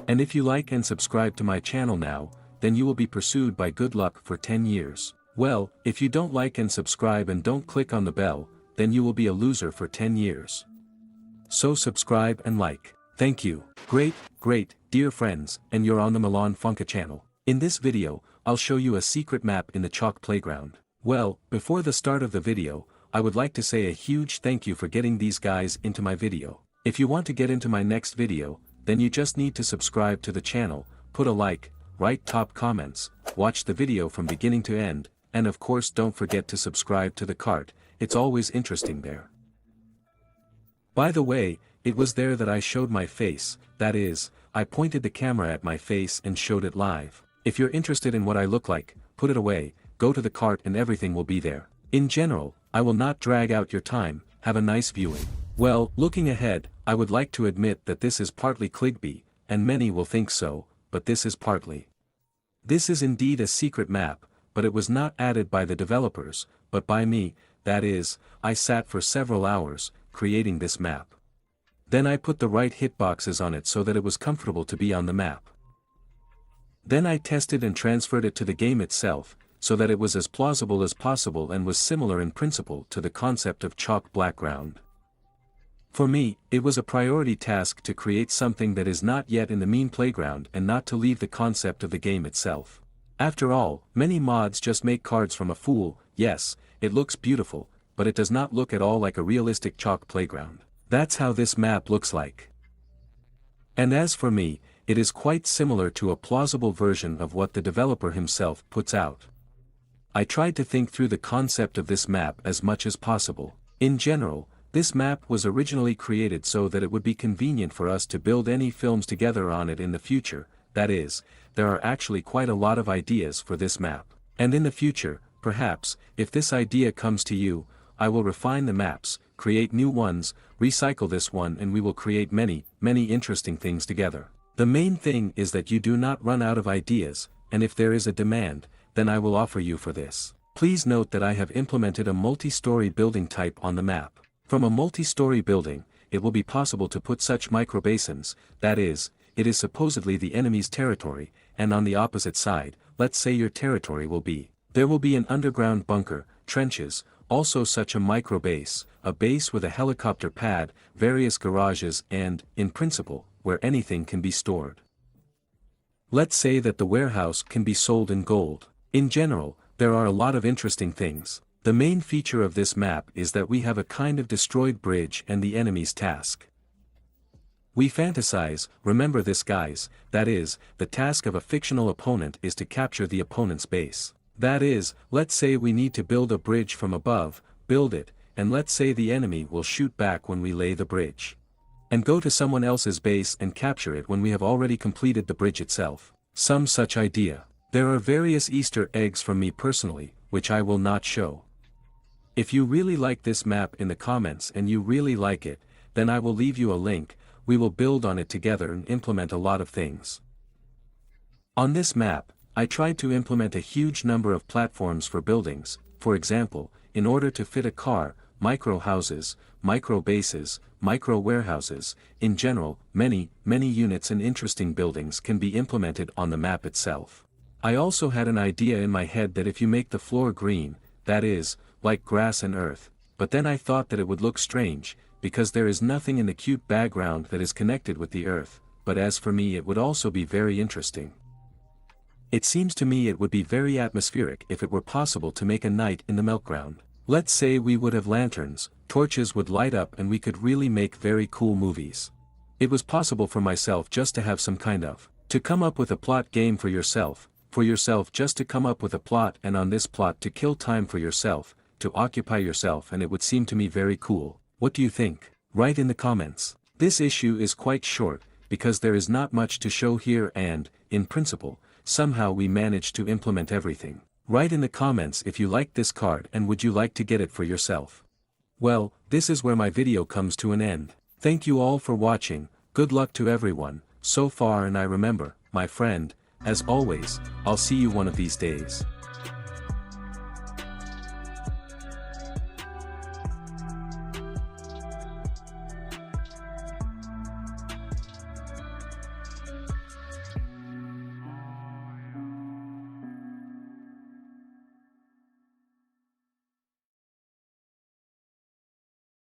And if you like and subscribe to my channel now, then you will be pursued by good luck for 10 years. Well, if you don't like and subscribe and don't click on the bell, then you will be a loser for 10 years. So subscribe and like. Thank you. Great, dear friends, and you're on the Melonfonk channel. In this video, I'll show you a secret map in the chalk playground. Well, before the start of the video, I would like to say a huge thank you for getting these guys into my video. If you want to get into my next video, then you just need to subscribe to the channel, put a like, write top comments, watch the video from beginning to end, and of course don't forget to subscribe to the cart, it's always interesting there. By the way, it was there that I showed my face, that is, I pointed the camera at my face and showed it live. If you're interested in what I look like, put it away, go to the cart and everything will be there. In general, I will not drag out your time, have a nice viewing. Well, looking ahead, I would like to admit that this is partly clickbait, and many will think so, but this is partly. This is indeed a secret map, but it was not added by the developers, but by me, that is, I sat for several hours, creating this map. Then I put the right hitboxes on it so that it was comfortable to be on the map. Then I tested and transferred it to the game itself, so that it was as plausible as possible and was similar in principle to the concept of chalk background. For me, it was a priority task to create something that is not yet in the main playground and not to leave the concept of the game itself. After all, many mods just make cards from a fool. Yes, it looks beautiful, but it does not look at all like a realistic chalk playground. That's how this map looks like. And as for me, it is quite similar to a plausible version of what the developer himself puts out. I tried to think through the concept of this map as much as possible. In general, this map was originally created so that it would be convenient for us to build any films together on it in the future, that is, there are actually quite a lot of ideas for this map. And in the future, perhaps, if this idea comes to you, I will refine the maps, create new ones, recycle this one and we will create many interesting things together. The main thing is that you do not run out of ideas, and if there is a demand, then I will offer you for this. Please note that I have implemented a multi-story building type on the map. From a multi-story building, it will be possible to put such micro-basins, that is, it is supposedly the enemy's territory, and on the opposite side, let's say your territory will be. There will be an underground bunker, trenches, also such a micro-base, a base with a helicopter pad, various garages and, in principle, where anything can be stored. Let's say that the warehouse can be sold in gold. In general, there are a lot of interesting things. The main feature of this map is that we have a kind of destroyed bridge and the enemy's task. We fantasize, remember this guys, that is, the task of a fictional opponent is to capture the opponent's base. That is, let's say we need to build a bridge from above, build it, and let's say the enemy will shoot back when we lay the bridge. And go to someone else's base and capture it when we have already completed the bridge itself. Some such idea. There are various Easter eggs from me personally, which I will not show. If you really like this map in the comments and you really like it, then I will leave you a link, we will build on it together and implement a lot of things. On this map, I tried to implement a huge number of platforms for buildings, for example, in order to fit a car, micro houses, micro bases, micro warehouses, in general, many units and interesting buildings can be implemented on the map itself. I also had an idea in my head that if you make the floor green, that is, like grass and earth, but then I thought that it would look strange, because there is nothing in the cute background that is connected with the earth, but as for me it would also be very interesting. It seems to me it would be very atmospheric if it were possible to make a night in the meltground. Let's say we would have lanterns, torches would light up and we could really make very cool movies. It was possible for myself just to have some kind of, to come up with a plot game for yourself just to come up with a plot and on this plot to kill time for yourself, to occupy yourself and it would seem to me very cool. What do you think? Write in the comments. This issue is quite short, because there is not much to show here and, in principle, somehow we managed to implement everything. Write in the comments if you like this card and would you like to get it for yourself. Well, this is where my video comes to an end. Thank you all for watching, good luck to everyone, so far and I remember, my friend, as always, I'll see you one of these days.